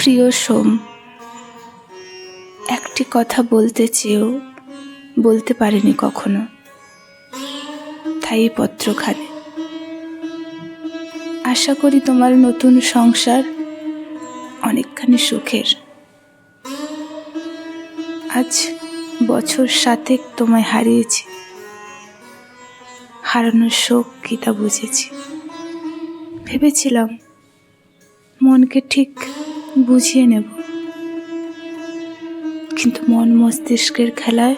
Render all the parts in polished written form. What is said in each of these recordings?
প্রিয় সোম, একটি কথা বলতে চেয়েও বলতে পারিনি কখনো, তাই এই পত্রখানি। আশা করি তোমার নতুন সংসার অনেকখানি সুখের। আজ বছর 7 তোমায় হারিয়েছি, হারানোর শোক কি তা বুঝেছি। ভেবেছিলাম মনকে ঠিক বুঝিয়ে নেব, কিন্তু মন মস্তিষ্কের খেলায়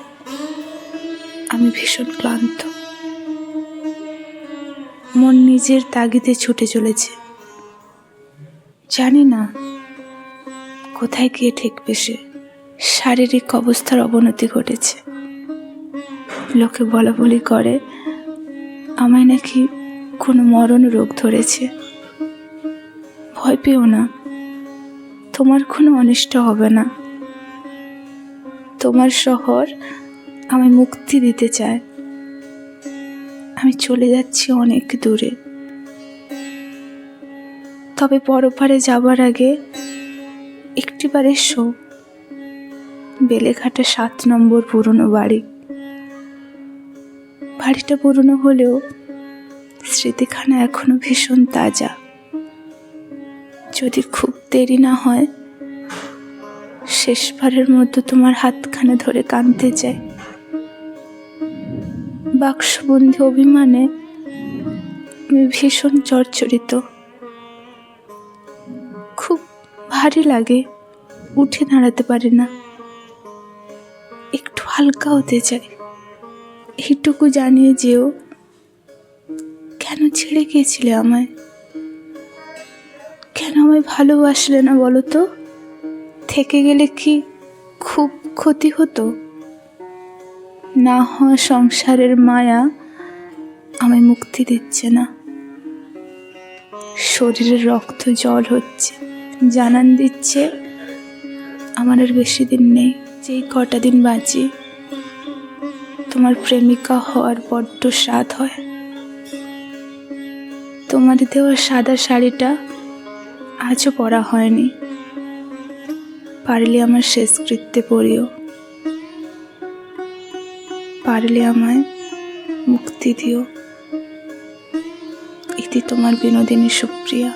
আমি ভীষণ ক্লান্ত। মন নিজের তাগিদে ছুটে চলেছে, জানি না কোথায় গিয়ে ঠেকবে সে। শারীরিক অবস্থার অবনতি ঘটেছে, লোকে বলা বলি করে আমায় নাকি কোনো মরণ রোগ ধরেছে। ভয় পেও না, তোমার কোনো অনিষ্ট হবে না। তোমার শহর আমায় মুক্তি দিতে চায়। আমি চলে যাচ্ছি অনেক দূরে, তবে পরপারে যাবার আগে একটিবার এসো বেলেঘাটা 7 নম্বর পুরনো বাড়ি। বাড়িটা পুরনো হলেও স্মৃতিখানা এখনো ভীষণ তাজা। যদি খুব দেরি না হয়, শেষবারের মতো তোমার হাতখানা ধরে কাঁদতে চাই। বাক্সবন্দি অভিমানে আমি ভীষণ জর্জরিত, খুব ভারী লাগে, উঠে দাঁড়াতে পারি না। একটু হালকা হতে চাই, এইটুকু জানিয়ে যেও কেন ছেড়ে গিয়েছিলে আমায়, কেন আমায় ভালোবাসলে না বলো তো? থেকে গেলে কি খুব ক্ষতি হতো? না হওয়া সংসারের মায়া আমায় মুক্তি দিচ্ছে না। শরীরের রক্ত জল হচ্ছে, জানান দিচ্ছে আমার আর বেশি দিন নেই। যেই কটা দিন বাঁচি, তোমার প্রেমিকা হওয়ার বড্ড স্বাদ হয়। তোমার দেওয়া সাদা শাড়িটা আজও পরা হয়নি, পারলে আমার শেষকৃত্যে পরিও, পারলে আমায় মুক্তি দিও। ইতি তোমার বিনোদিনী সুপ্রিয়া।